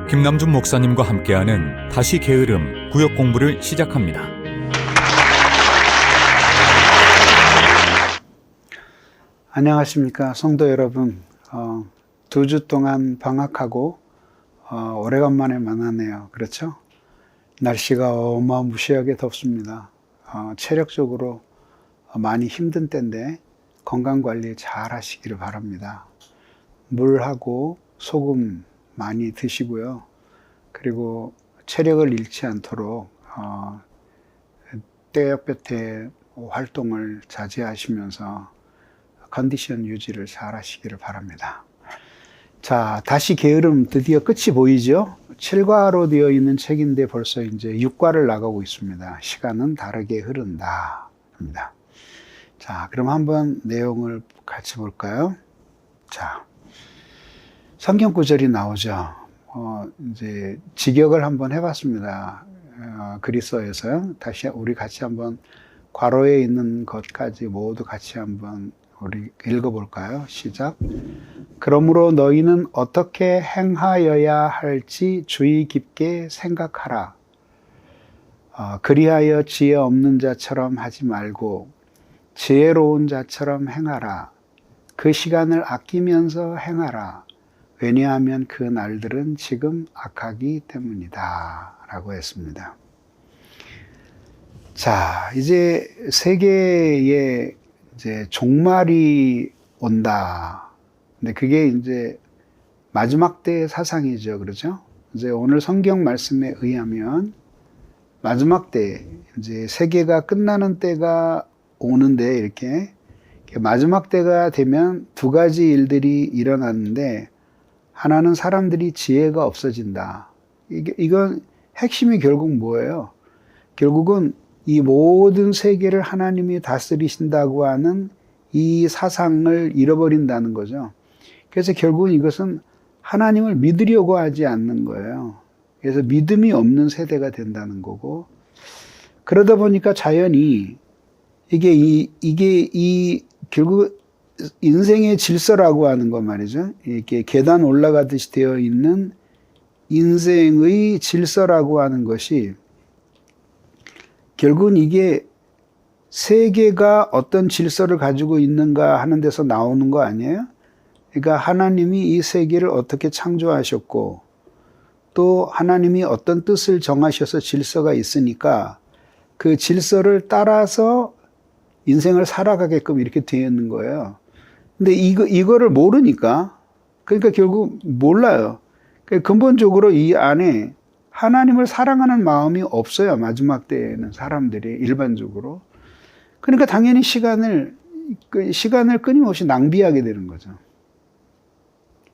김남준 목사님과 함께하는 다시 게으름 구역 공부를 시작합니다. 안녕하십니까 성도 여러분. 2주 동안 방학하고 오래간만에 만나네요. 그렇죠? 날씨가 어마무시하게 덥습니다. 체력적으로 많이 힘든 때인데 건강관리 잘 하시기를 바랍니다. 물하고 소금 많이 드시고요. 그리고 체력을 잃지 않도록 떼약볕에 활동을 자제하시면서 컨디션 유지를 잘 하시기를 바랍니다. 자, 다시 게으름 드디어 끝이 보이죠? 7과로 되어 있는 책인데 벌써 이제 6과를 나가고 있습니다. 시간은 다르게 흐른다. 입니다. 자, 그럼 한번 내용을 같이 볼까요? 자, 성경 구절이 나오죠. 이제 직역을 한번 해봤습니다. 그리스어에서요. 다시 우리 같이 한번 괄호에 있는 것까지 모두 같이 한번 우리 읽어볼까요? 시작. 그러므로 너희는 어떻게 행하여야 할지 주의 깊게 생각하라. 그리하여 지혜 없는 자처럼 하지 말고 지혜로운 자처럼 행하라. 그 시간을 아끼면서 행하라. 왜냐하면 그 날들은 지금 악하기 때문이다. 라고 했습니다. 자, 이제 세계의 이제 종말이 온다. 근데 그게 이제 마지막 때의 사상이죠. 그렇죠? 이제 오늘 성경 말씀에 의하면 마지막 때, 이제 세계가 끝나는 때가 오는데 이렇게 마지막 때가 되면 두 가지 일들이 일어나는데 하나는 사람들이 지혜가 없어진다. 이건 핵심이 결국 뭐예요? 결국은 이 모든 세계를 하나님이 다스리신다고 하는 이 사상을 잃어버린다는 거죠. 그래서 결국은 이것은 하나님을 믿으려고 하지 않는 거예요. 그래서 믿음이 없는 세대가 된다는 거고, 그러다 보니까 자연히 이게 결국 인생의 질서라고 하는 거 말이죠. 이렇게 계단 올라가듯이 되어 있는 인생의 질서라고 하는 것이 결국은 이게 세계가 어떤 질서를 가지고 있는가 하는 데서 나오는 거 아니에요? 그러니까 하나님이 이 세계를 어떻게 창조하셨고 또 하나님이 어떤 뜻을 정하셔서 질서가 있으니까 그 질서를 따라서 인생을 살아가게끔 이렇게 되어 있는 거예요. 근데 이거를 모르니까, 그러니까 결국 몰라요. 그러니까 근본적으로 이 안에 하나님을 사랑하는 마음이 없어요. 마지막 때에는 사람들이 일반적으로. 그러니까 당연히 시간을 끊임없이 낭비하게 되는 거죠.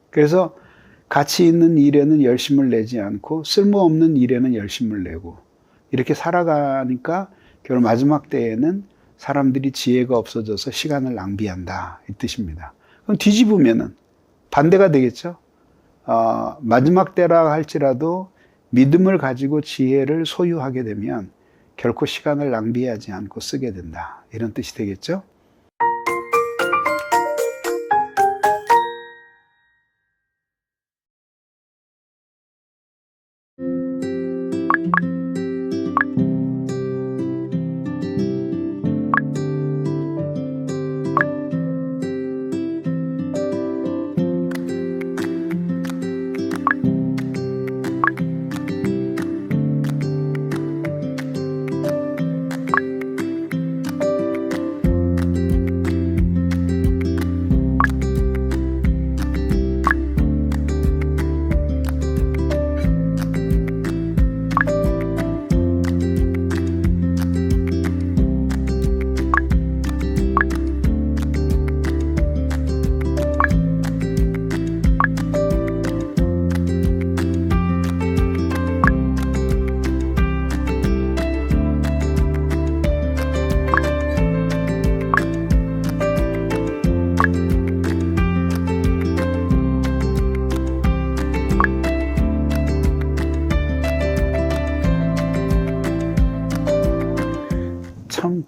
그래서 가치 있는 일에는 열심을 내지 않고 쓸모없는 일에는 열심을 내고 이렇게 살아가니까 결국 마지막 때에는 사람들이 지혜가 없어져서 시간을 낭비한다 이 뜻입니다. 그럼 뒤집으면은 반대가 되겠죠. 마지막 때라 할지라도 믿음을 가지고 지혜를 소유하게 되면 결코 시간을 낭비하지 않고 쓰게 된다. 이런 뜻이 되겠죠.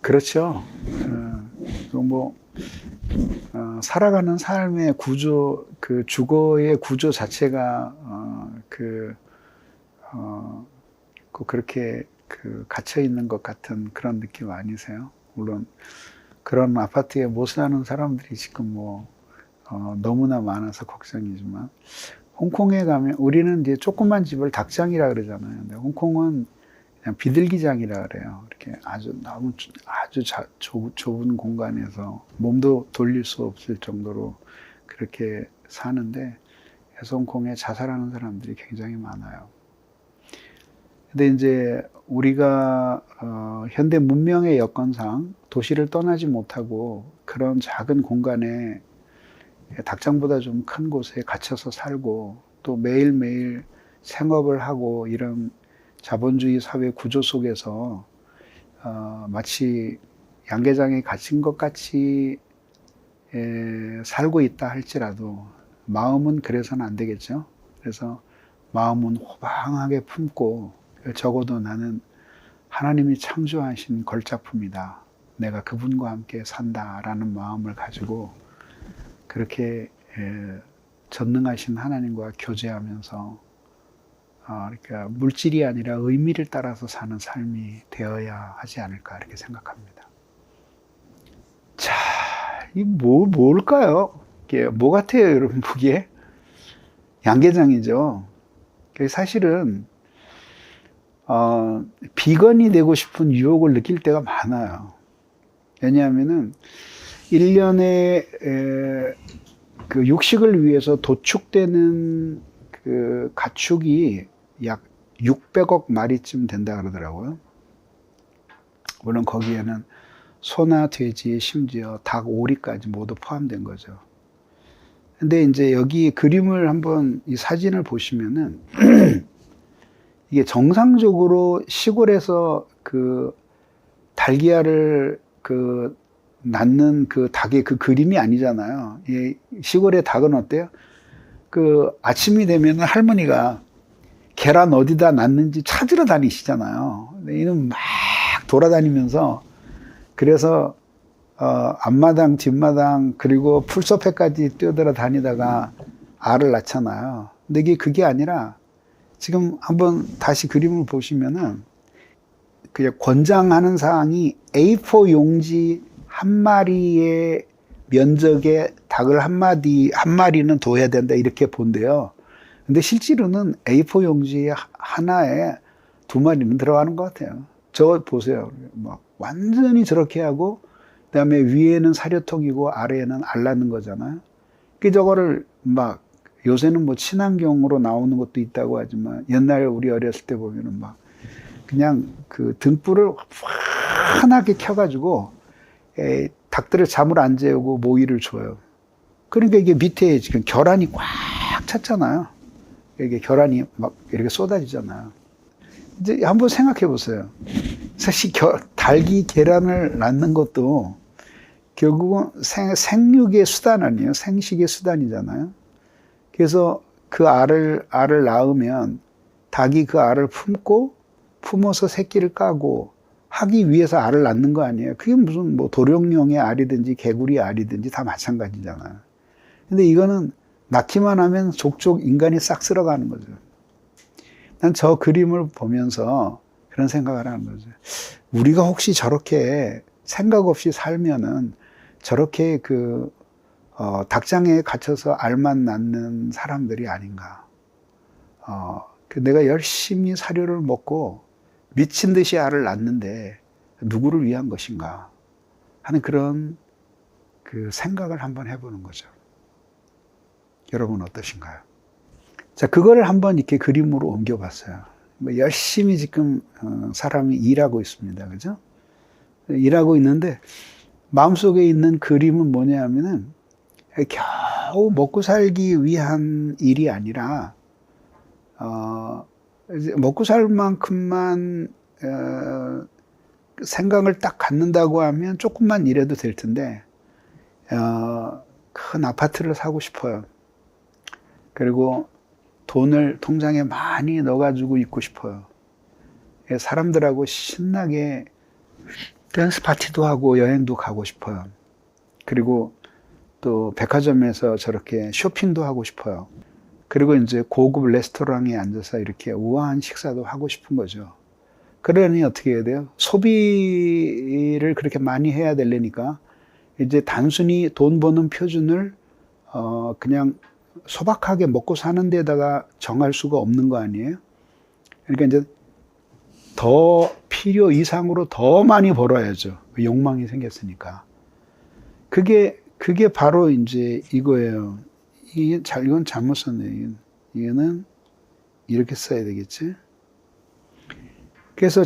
그렇죠. 살아가는 삶의 구조, 그 주거의 구조 자체가 꼭 그렇게 갇혀 있는 것 같은 그런 느낌 아니세요? 물론 그런 아파트에 못 사는 사람들이 지금 너무나 많아서 걱정이지만, 홍콩에 가면 우리는 이제 조그만 집을 닭장이라 그러잖아요. 근데 홍콩은 그냥 비둘기장이라 그래요. 이렇게 아주 좁은 공간에서 몸도 돌릴 수 없을 정도로 그렇게 사는데, 그래서 홍콩에 자살하는 사람들이 굉장히 많아요. 근데 이제 우리가 현대 문명의 여건상 도시를 떠나지 못하고 그런 작은 공간에 닭장보다 좀 큰 곳에 갇혀서 살고, 또 매일매일 생업을 하고, 이런 자본주의 사회 구조 속에서 마치 양계장에 갇힌 것 같이 살고 있다 할지라도 마음은 그래서는 안 되겠죠. 그래서 마음은 호방하게 품고, 적어도 나는 하나님이 창조하신 걸작품이다, 내가 그분과 함께 산다라는 마음을 가지고 그렇게 전능하신 하나님과 교제하면서 그러니까 물질이 아니라 의미를 따라서 사는 삶이 되어야 하지 않을까, 이렇게 생각합니다. 자, 이 뭘까요? 이게 뭐 같아요, 여러분 보기에? 양계장이죠. 사실은 비건이 되고 싶은 유혹을 느낄 때가 많아요. 왜냐하면은 1년에 그 육식을 위해서 도축되는 그 가축이 약 600억 마리쯤 된다 그러더라고요. 물론 거기에는 소나 돼지, 심지어 닭, 오리까지 모두 포함된 거죠. 근데 이제 여기 그림을 한번, 이 사진을 보시면은 이게 정상적으로 시골에서 그 달걀을 낳는 그 닭의 그 그림이 아니잖아요. 이 시골의 닭은 어때요? 아침이 되면 할머니가 계란 어디다 놨는지 찾으러 다니시잖아요. 근데 이는 막 돌아다니면서, 그래서 앞마당, 뒷마당, 그리고 풀숲에까지 뛰어들어 다니다가 알을 낳잖아요. 근데 그게 아니라, 지금 한번 다시 그림을 보시면은 그냥 권장하는 사항이 A4 용지 한 마리의 면적에 닭을 한 마리는 둬야 된다, 이렇게 본대요. 근데 실제로는 A4 용지 하나에 2마리는 들어가는 것 같아요. 저거 보세요. 막 완전히 저렇게 하고, 그 다음에 위에는 사료통이고 아래에는 알 낳는 거잖아요. 저거를 막, 요새는 뭐 친환경으로 나오는 것도 있다고 하지만, 옛날에 우리 어렸을 때 보면은 막 그냥 그 등불을 환하게 켜가지고 닭들을 잠을 안 재우고 모이를 줘요. 그러니까 이게 밑에 지금 계란이 꽉 찼잖아요. 이게 계란이 막 이렇게 쏟아지잖아요. 이제 한번 생각해 보세요. 사실 닭이 계란을 낳는 것도 결국은 생육의 수단 아니에요. 생식의 수단이잖아요. 그래서 그 알을 낳으면 닭이 그 알을 품어서 새끼를 까고 하기 위해서 알을 낳는 거 아니에요. 그게 무슨 뭐 도룡령의 알이든지 개구리 알이든지 다 마찬가지잖아요. 근데 이거는 낳기만 하면 족족 인간이 싹 쓸어가는 거죠. 난 저 그림을 보면서 그런 생각을 하는 거죠. 우리가 혹시 저렇게 생각 없이 살면은 저렇게 닭장에 갇혀서 알만 낳는 사람들이 아닌가. 내가 열심히 사료를 먹고 미친 듯이 알을 낳는데 누구를 위한 것인가 하는 그런 생각을 한번 해보는 거죠. 여러분 어떠신가요? 자, 그거를 한번 이렇게 그림으로 옮겨봤어요. 열심히 지금 사람이 일하고 있습니다. 그죠? 일하고 있는데 마음속에 있는 그림은 뭐냐 하면은 겨우 먹고 살기 위한 일이 아니라 이제 먹고 살 만큼만 생각을 딱 갖는다고 하면 조금만 일해도 될 텐데 큰 아파트를 사고 싶어요. 그리고 돈을 통장에 많이 넣어가지고 있고 싶어요. 사람들하고 신나게 댄스 파티도 하고 여행도 가고 싶어요. 그리고 또 백화점에서 저렇게 쇼핑도 하고 싶어요. 그리고 이제 고급 레스토랑에 앉아서 이렇게 우아한 식사도 하고 싶은 거죠. 그러니 어떻게 해야 돼요? 소비를 그렇게 많이 해야 되려니까 이제 단순히 돈 버는 표준을 그냥 소박하게 먹고 사는 데다가 정할 수가 없는 거 아니에요? 그러니까 이제 더 필요 이상으로 더 많이 벌어야죠. 욕망이 생겼으니까. 그게 바로 이제 이거예요. 이건 잘못 썼네요. 이거는 이렇게 써야 되겠지. 그래서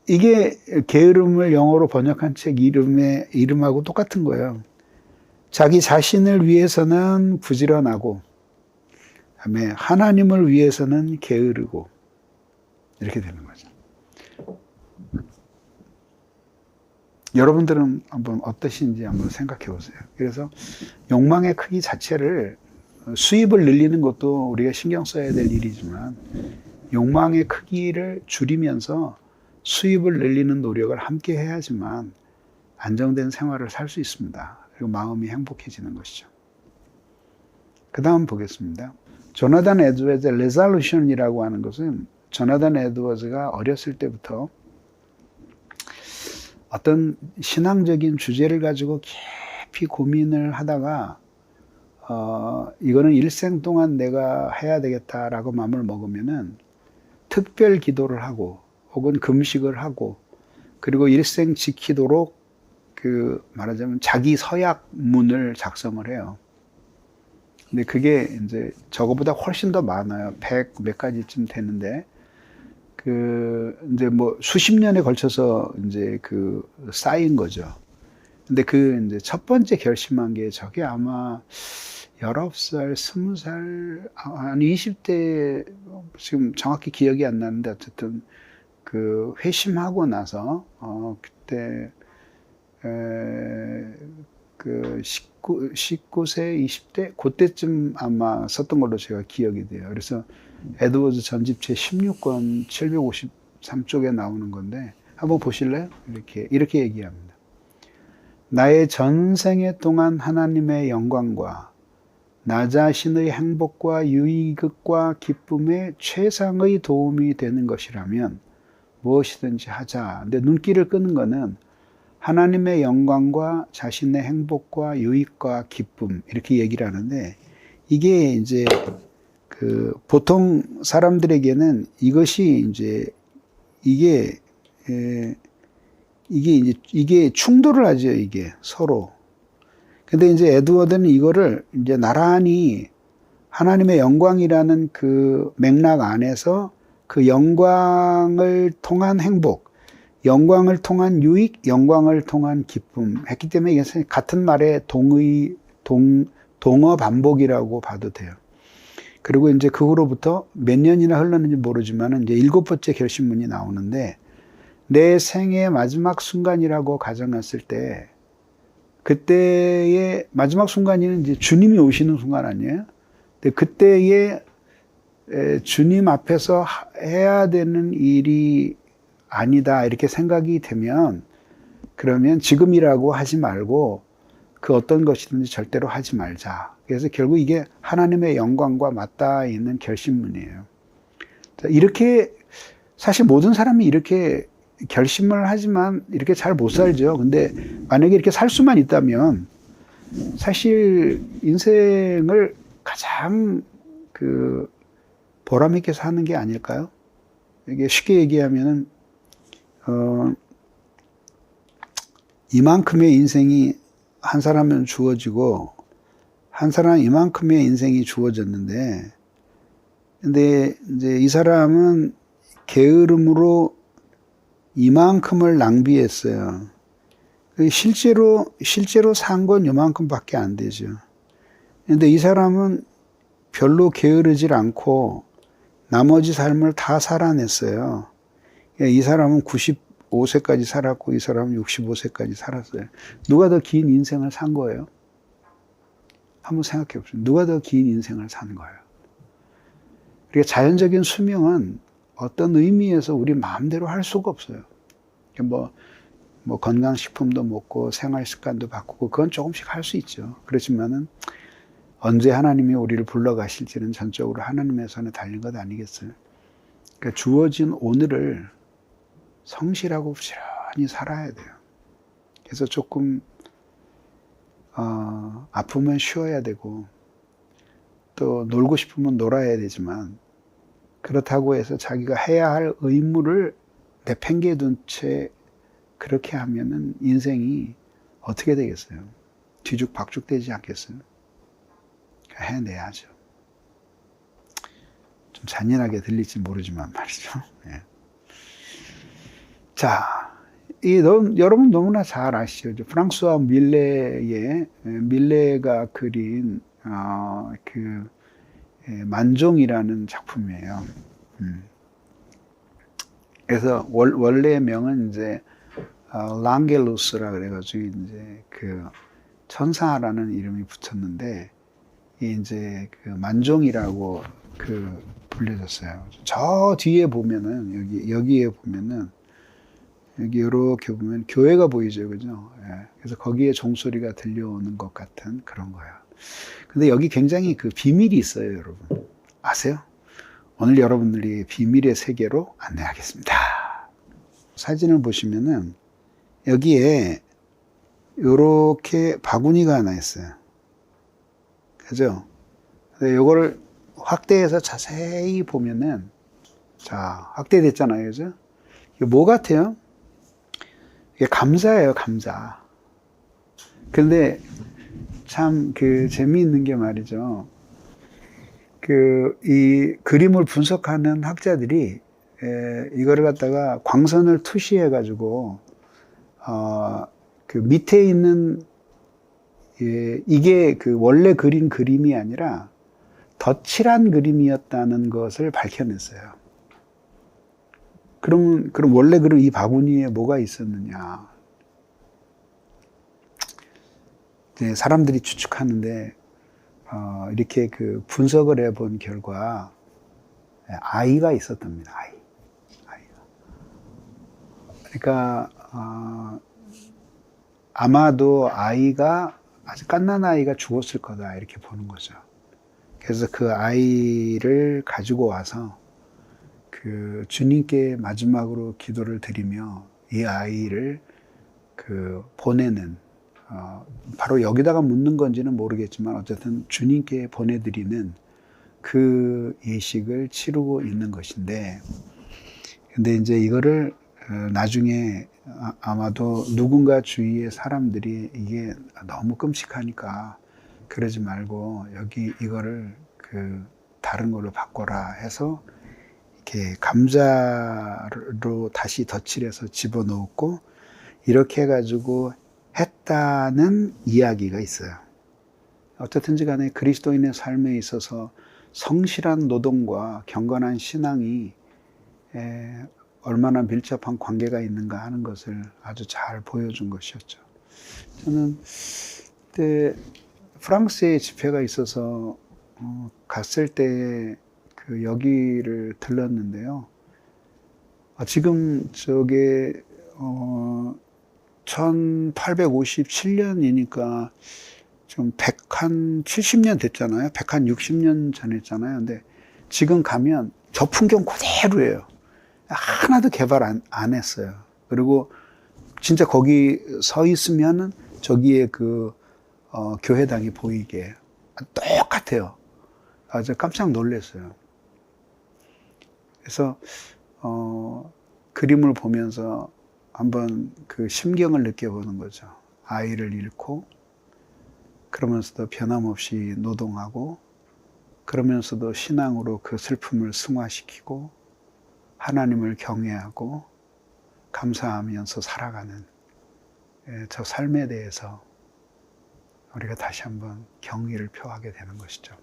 이게 게으름을 영어로 번역한 책 이름하고 똑같은 거예요. 자기 자신을 위해서는 부지런하고, 그다음에 하나님을 위해서는 게으르고, 이렇게 되는 거죠. 여러분들은 한번 어떠신지 한번 생각해 보세요. 그래서 욕망의 크기 자체를 수입을 늘리는 것도 우리가 신경 써야 될 일이지만 욕망의 크기를 줄이면서 수입을 늘리는 노력을 함께 해야지만 안정된 생활을 살 수 있습니다. 그리고 마음이 행복해지는 것이죠. 그 다음 보겠습니다. 조나단 에드워즈의 레졸루션이라고 하는 것은 조나단 에드워즈가 어렸을 때부터 어떤 신앙적인 주제를 가지고 깊이 고민을 하다가 이거는 일생 동안 내가 해야 되겠다라고 마음을 먹으면은 특별 기도를 하고 혹은 금식을 하고 그리고 일생 지키도록 말하자면 자기 서약문을 작성을 해요. 근데 그게 이제 저거보다 훨씬 더 많아요. 100 몇 가지쯤 되는데 이제 뭐 수십 년에 걸쳐서 이제 쌓인 거죠. 근데 이제 첫 번째 결심한 게 저게 아마 19살, 20살, 아니 20대, 지금 정확히 기억이 안 나는데 어쨌든 회심하고 나서, 그때, 19세, 20대? 그때쯤 아마 썼던 걸로 제가 기억이 돼요. 그래서 에드워즈 전집 제 16권 753쪽에 나오는 건데, 한번 보실래요? 이렇게 얘기합니다. 나의 전생에 동안 하나님의 영광과 나 자신의 행복과 유익과 기쁨에 최상의 도움이 되는 것이라면 무엇이든지 하자. 근데 눈길을 끄는 거는 하나님의 영광과 자신의 행복과 유익과 기쁨 이렇게 얘기를 하는데 이게 이제 보통 사람들에게는 이것이 이제 이게 충돌을 하죠. 이게 서로. 근데 이제 에드워드는 이거를 이제 나란히 하나님의 영광이라는 맥락 안에서 그 영광을 통한 행복, 영광을 통한 유익, 영광을 통한 기쁨 했기 때문에 이게 같은 말의 동어 반복이라고 봐도 돼요. 그리고 이제 그 후로부터 몇 년이나 흘렀는지 모르지만 이제 7번째 결심문이 나오는데 내 생의 마지막 순간이라고 가정했을 때 그때의 마지막 순간이 이제 주님이 오시는 순간 아니에요? 근데 그때의 주님 앞에서 해야 되는 일이 아니다 이렇게 생각이 되면 그러면 지금이라고 하지 말고 그 어떤 것이든지 절대로 하지 말자. 그래서 결국 이게 하나님의 영광과 맞닿아 있는 결심문이에요. 이렇게 사실 모든 사람이 이렇게 결심을 하지만 이렇게 잘 못 살죠. 근데 만약에 이렇게 살 수만 있다면 사실 인생을 가장 보람 있게 사는 게 아닐까요? 이게 쉽게 얘기하면은 이만큼의 인생이 한 사람은 주어지고 한 사람 이만큼의 인생이 주어졌는데 근데 이제 이 사람은 게으름으로 이만큼을 낭비했어요. 실제로 산 건 요만큼밖에 안 되죠. 근데 이 사람은 별로 게으르질 않고 나머지 삶을 다 살아냈어요. 이 사람은 95세까지 살았고 이 사람은 65세까지 살았어요. 누가 더 긴 인생을 산 거예요? 한번 생각해 보세요. 누가 더 긴 인생을 산 거예요? 그러니까 자연적인 수명은 어떤 의미에서 우리 마음대로 할 수가 없어요. 뭐 건강식품도 먹고 생활 습관도 바꾸고 그건 조금씩 할 수 있죠. 그렇지만은 언제 하나님이 우리를 불러가실지는 전적으로 하나님의 손에 달린 것 아니겠어요? 그러니까 주어진 오늘을 성실하고 부지런히 살아야 돼요. 그래서 조금 아프면 쉬어야 되고 또 놀고 싶으면 놀아야 되지만 그렇다고 해서 자기가 해야 할 의무를 내팽개둔 채 그렇게 하면은 인생이 어떻게 되겠어요? 뒤죽박죽 되지 않겠어요? 해내야죠. 좀 잔인하게 들릴지 모르지만 말이죠. 예. 자, 여러분 너무나 잘 아시죠? 프랑스와 밀레가 그린 만종이라는 작품이에요. 그래서 원래의 명은 이제 랑겔루스라 그래가지고 이제 그 천사라는 이름이 붙었는데 이제 그 만종이라고 불려졌어요. 저 뒤에 보면은 여기에 보면은 여기 이렇게 보면 교회가 보이죠, 그죠? 예. 그래서 거기에 종소리가 들려오는 것 같은 그런 거예요. 근데 여기 굉장히 그 비밀이 있어요, 여러분. 아세요? 오늘 여러분들이 비밀의 세계로 안내하겠습니다. 사진을 보시면은 여기에 이렇게 바구니가 하나 있어요. 그죠? 이거를 확대해서 자세히 보면은, 자, 확대됐잖아요. 그죠? 이게 뭐 같아요? 이게 감자예요, 감자. 근데 참 재미있는 게 말이죠. 이 그림을 분석하는 학자들이 이거를 갖다가 광선을 투시해가지고, 그 밑에 있는 이게 원래 그린 그림이 아니라 덧칠한 그림이었다는 것을 밝혀냈어요. 그럼 원래 그럼 이 바구니에 뭐가 있었느냐? 이제 사람들이 추측하는데 이렇게 분석을 해본 결과 아이가 있었답니다. 아이가. 그러니까 아마도 아이가 아주 갓난 아이가 죽었을 거다 이렇게 보는 거죠. 그래서 그 아이를 가지고 와서 주님께 마지막으로 기도를 드리며 이 아이를 보내는 바로 여기다가 묻는 건지는 모르겠지만 어쨌든 주님께 보내드리는 그 예식을 치르고 있는 것인데, 근데 이제 이거를 나중에 아마도 누군가 주위의 사람들이 이게 너무 끔찍하니까 그러지 말고 여기 이거를 다른 걸로 바꿔라 해서 이렇게 감자로 다시 덧칠해서 집어넣었고 이렇게 해가지고 했다는 이야기가 있어요. 어쨌든지 간에 그리스도인의 삶에 있어서 성실한 노동과 경건한 신앙이 얼마나 밀접한 관계가 있는가 하는 것을 아주 잘 보여준 것이었죠. 저는 그때 프랑스에 집회가 있어서 갔을 때 여기를 들렀는데요. 지금 저게 1857년이니까 좀 170년 됐잖아요. 160년 전했잖아요. 근데 지금 가면 저 풍경 그대로예요. 하나도 개발 안 했어요. 그리고 진짜 거기 서 있으면은 저기에 교회당이 보이게 똑같아요. 아주 깜짝 놀랐어요. 그래서 그림을 보면서 한번 심경을 느껴보는 거죠. 아이를 잃고 그러면서도 변함없이 노동하고 그러면서도 신앙으로 그 슬픔을 승화시키고 하나님을 경외하고 감사하면서 살아가는 저 삶에 대해서 우리가 다시 한번 경의를 표하게 되는 것이죠.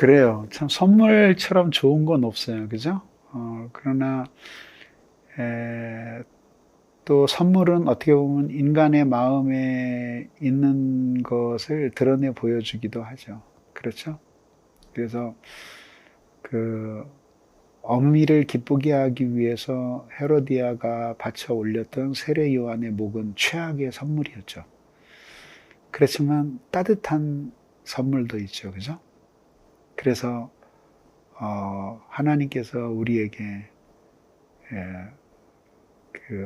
그래요. 참 선물처럼 좋은 건 없어요. 그죠? 그러나 또 선물은 어떻게 보면 인간의 마음에 있는 것을 드러내 보여주기도 하죠. 그렇죠? 그래서 그 어미를 기쁘게 하기 위해서 헤로디아가 바쳐 올렸던 세례 요한의 목은 최악의 선물이었죠. 그렇지만 따뜻한 선물도 있죠. 그죠? 그래서 하나님께서 우리에게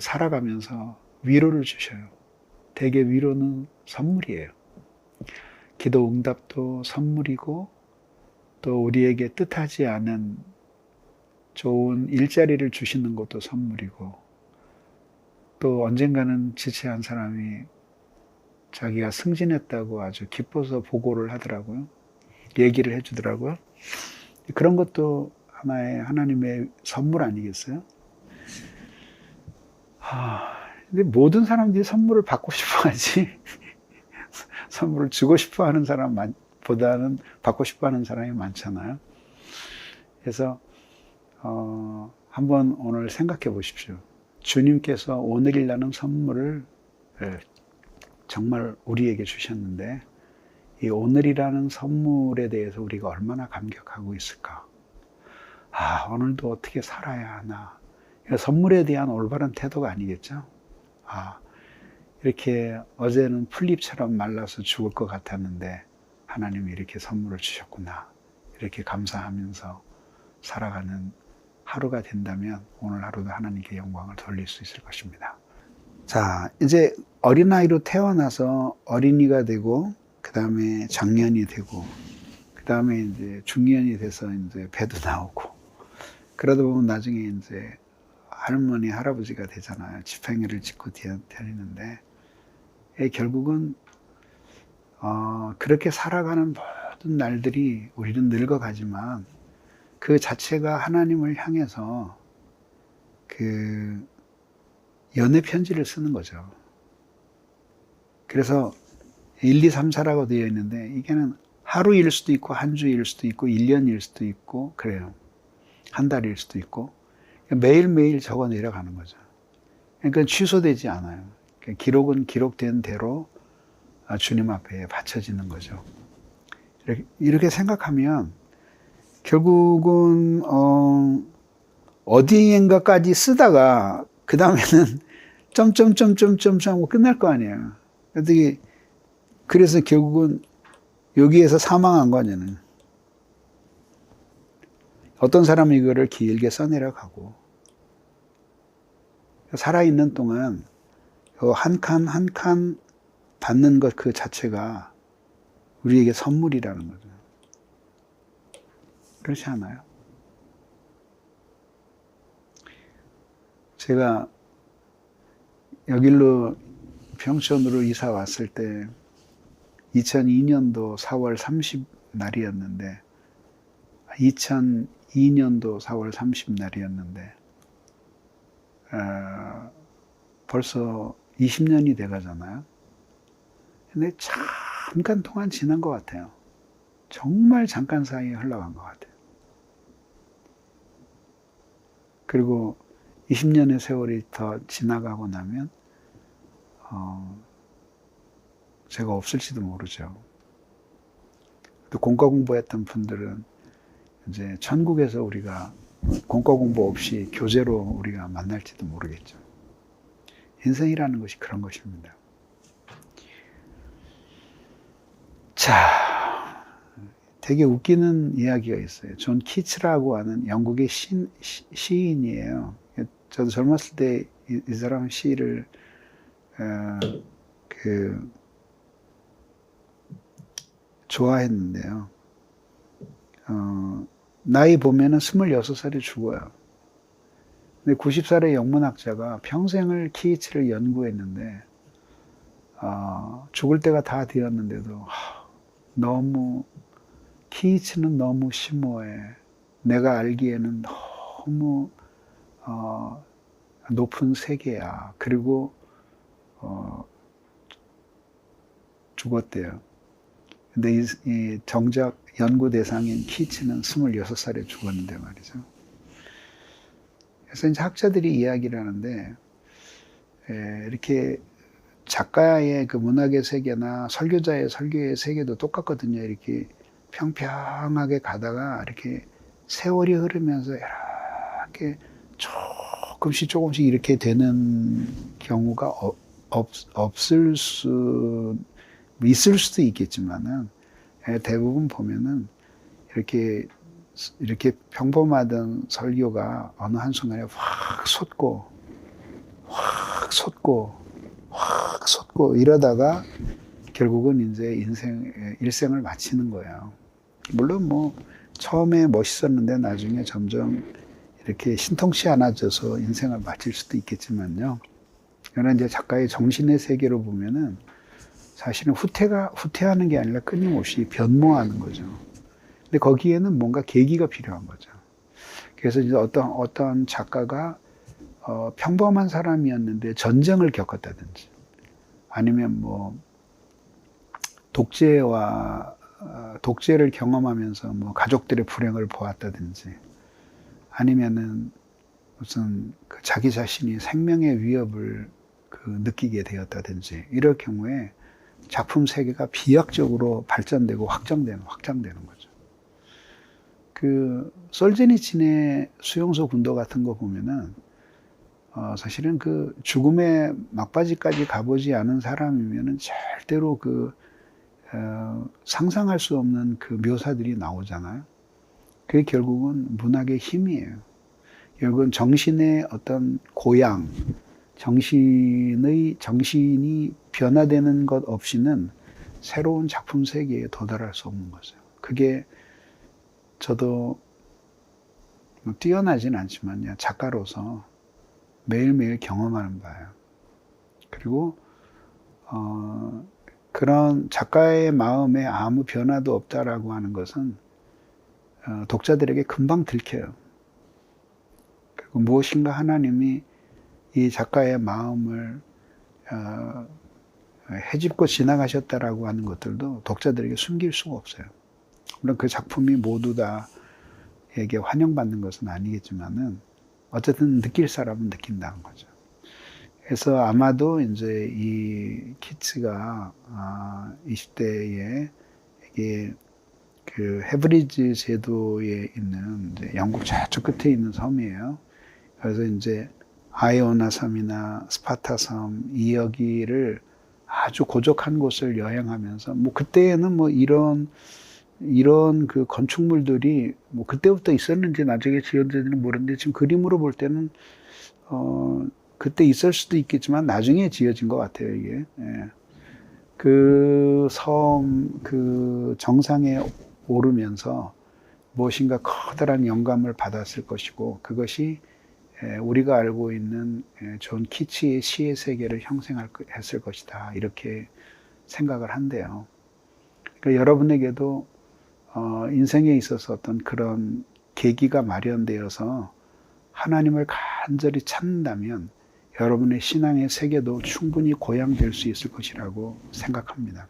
살아가면서 위로를 주셔요. 대개 위로는 선물이에요. 기도 응답도 선물이고 또 우리에게 뜻하지 않은 좋은 일자리를 주시는 것도 선물이고 또 언젠가는 지체한 사람이 자기가 승진했다고 아주 기뻐서 보고를 하더라고요. 얘기를 해주더라고요. 그런 것도 하나의 하나님의 선물 아니겠어요? 근데 모든 사람들이 선물을 받고 싶어 하지, 선물을 주고 싶어 하는 사람보다는 받고 싶어 하는 사람이 많잖아요. 그래서, 한번 오늘 생각해 보십시오. 주님께서 오늘이라는 선물을 정말 우리에게 주셨는데, 이 오늘이라는 선물에 대해서 우리가 얼마나 감격하고 있을까? 오늘도 어떻게 살아야 하나? 선물에 대한 올바른 태도가 아니겠죠? 이렇게 어제는 풀잎처럼 말라서 죽을 것 같았는데 하나님이 이렇게 선물을 주셨구나. 이렇게 감사하면서 살아가는 하루가 된다면 오늘 하루도 하나님께 영광을 돌릴 수 있을 것입니다. 자, 이제 어린아이로 태어나서 어린이가 되고 그 다음에 장년이 되고 그 다음에 이제 중년이 돼서 이제 배도 나오고 그러다 보면 나중에 이제 할머니, 할아버지가 되잖아요. 지팡이를 짚고 다니는데 결국은 그렇게 살아가는 모든 날들이 우리는 늙어가지만 그 자체가 하나님을 향해서 그 연애 편지를 쓰는 거죠. 그래서 1, 2, 3, 4라고 되어 있는데 이게는 하루일 수도 있고 한 주일 수도 있고 1년일 수도 있고 그래요. 한 달일 수도 있고 매일매일 적어 내려가는 거죠. 그러니까 취소되지 않아요. 기록은 기록된 대로 주님 앞에 바쳐지는 거죠. 이렇게 생각하면 결국은 어디인가까지 쓰다가 그 다음에는 점점점점점 하고 끝날 거 아니에요. 그래서 결국은 여기에서 사망한 거냐는. 어떤 사람은 이거를 길게 써내려가고 살아있는 동안 한 칸 한 칸 받는 것 그 자체가 우리에게 선물이라는 거죠. 그렇지 않아요? 제가 여길로 평촌으로 이사 왔을 때 2002년도 4월 30날이었는데 2002년도 4월 30날이었는데 벌써 20년이 돼 가잖아요. 근데 잠깐 동안 지난 것 같아요. 정말 잠깐 사이에 흘러간 것 같아요. 그리고 20년의 세월이 더 지나가고 나면 제가 없을지도 모르죠. 또 공과 공부했던 분들은 이제 천국에서 우리가 공과 공부 없이 교제로 우리가 만날지도 모르겠죠. 인생이라는 것이 그런 것입니다. 자, 되게 웃기는 이야기가 있어요. 존 키츠라고 하는 영국의 시인이에요. 저도 젊었을 때 이 사람 시를 좋아했는데요. 나이 보면은 26살에 죽어요. 근데 90살의 영문학자가 평생을 키츠를 연구했는데, 죽을 때가 다 되었는데도, 키츠는 너무 심오해. 내가 알기에는 너무, 높은 세계야. 그리고, 죽었대요. 근데 정작 연구 대상인 키츠는 26살에 죽었는데 말이죠. 그래서 이제 학자들이 이야기를 하는데, 이렇게 작가의 그 문학의 세계나 설교자의 설교의 세계도 똑같거든요. 이렇게 평평하게 가다가 이렇게 세월이 흐르면서 이렇게 조금씩 이렇게 되는 경우가 있을 수도 있겠지만은, 대부분 보면은 이렇게 평범하던 설교가 어느 한순간에 확 솟고 이러다가 결국은 이제 일생을 마치는 거예요. 물론 뭐 처음에 멋있었는데 나중에 점점 이렇게 신통치 않아져서 인생을 마칠 수도 있겠지만요. 그러나 이제 작가의 정신의 세계로 보면은 사실은 후퇴하는 게 아니라 끊임없이 변모하는 거죠. 근데 거기에는 뭔가 계기가 필요한 거죠. 그래서 이제 어떤 작가가 평범한 사람이었는데 전쟁을 겪었다든지, 아니면 뭐 독재를 경험하면서 뭐 가족들의 불행을 보았다든지, 아니면은 무슨 자기 자신이 생명의 위협을 느끼게 되었다든지, 이럴 경우에 작품 세계가 비약적으로 발전되고 확장되는 거죠. 솔제니친의 수용소 군도 같은 거 보면은 사실은 죽음의 막바지까지 가보지 않은 사람이면은 절대로 상상할 수 없는 묘사들이 나오잖아요. 그게 결국은 문학의 힘이에요. 결국은 정신의 어떤 고양, 정신이 변화되는 것 없이는 새로운 작품 세계에 도달할 수 없는 거죠. 그게 저도 뛰어나진 않지만요, 작가로서 매일매일 경험하는 바예요. 그리고 그런 작가의 마음에 아무 변화도 없다라고 하는 것은 독자들에게 금방 들켜요. 그리고 무엇인가 하나님이 이 작가의 마음을 헤집고 지나가셨다라고 하는 것들도 독자들에게 숨길 수가 없어요. 물론 그 작품이 모두 다에게 환영받는 것은 아니겠지만은 어쨌든 느낄 사람은 느낀다는 거죠. 그래서 아마도 이제 이 키츠가 20대에 이게 헤브리지 제도에 있는 이제 영국 저쪽 끝에 있는 섬이에요. 그래서 이제 아이오나 섬이나 스파타 섬, 이 여기를 아주 고적한 곳을 여행하면서, 뭐 그때에는 뭐 이런 건축물들이 뭐 그때부터 있었는지 나중에 지어졌는지는 모르는데, 지금 그림으로 볼 때는 그때 있을 수도 있겠지만 나중에 지어진 것 같아요, 이게. 예. 섬 정상에 오르면서 무엇인가 커다란 영감을 받았을 것이고, 그것이 우리가 알고 있는 존 키츠의 시의 세계를 형성했을 것이다, 이렇게 생각을 한대요. 그러니까 여러분에게도 인생에 있어서 어떤 그런 계기가 마련되어서 하나님을 간절히 찾는다면 여러분의 신앙의 세계도 충분히 고양될 수 있을 것이라고 생각합니다.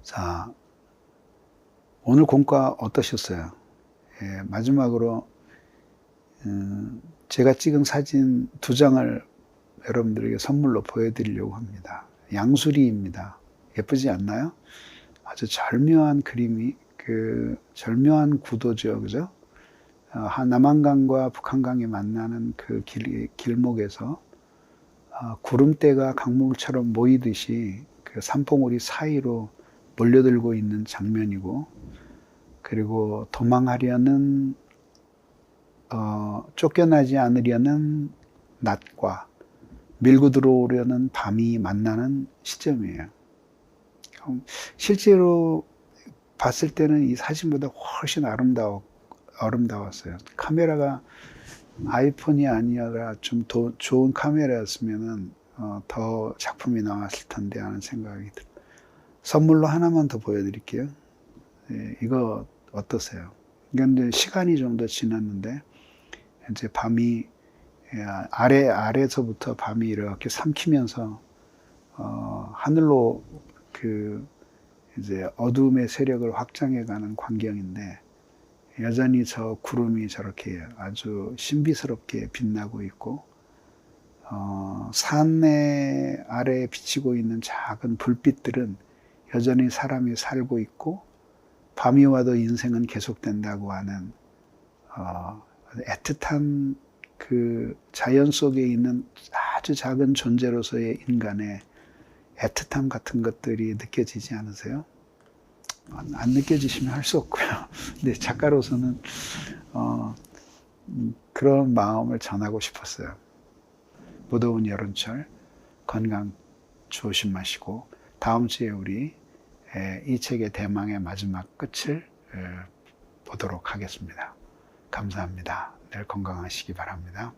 자, 오늘 공과 어떠셨어요? 마지막으로 제가 찍은 사진 2장을 여러분들에게 선물로 보여드리려고 합니다. 양수리입니다. 예쁘지 않나요? 아주 절묘한 그림이, 절묘한 구도죠, 그죠? 남한강과 북한강이 만나는 길목에서 구름대가 강물처럼 모이듯이 산봉우리 사이로 몰려들고 있는 장면이고, 그리고 도망하려는 쫓겨나지 않으려는 낮과 밀고 들어오려는 밤이 만나는 시점이에요. 실제로 봤을 때는 이 사진보다 훨씬 아름다웠어요. 카메라가 아이폰이 아니라 좀 더 좋은 카메라였으면 더 작품이 나왔을 텐데 하는 생각이 들어요. 선물로 하나만 더 보여드릴게요. 이거 어떠세요? 이건 시간이 좀 더 지났는데 이제 밤이 아래서부터 밤이 이렇게 삼키면서 하늘로 이제 어둠의 세력을 확장해가는 광경인데 여전히 저 구름이 저렇게 아주 신비스럽게 빛나고 있고 산의 아래에 비치고 있는 작은 불빛들은 여전히 사람이 살고 있고 밤이 와도 인생은 계속된다고 하는 애틋한 그 자연 속에 있는 아주 작은 존재로서의 인간의 애틋함 같은 것들이 느껴지지 않으세요? 안 느껴지시면 할 수 없고요. 근데 작가로서는 그런 마음을 전하고 싶었어요. 무더운 여름철 건강 조심하시고 다음 주에 우리 이 책의 대망의 마지막 끝을 보도록 하겠습니다. 감사합니다. 늘 건강하시기 바랍니다.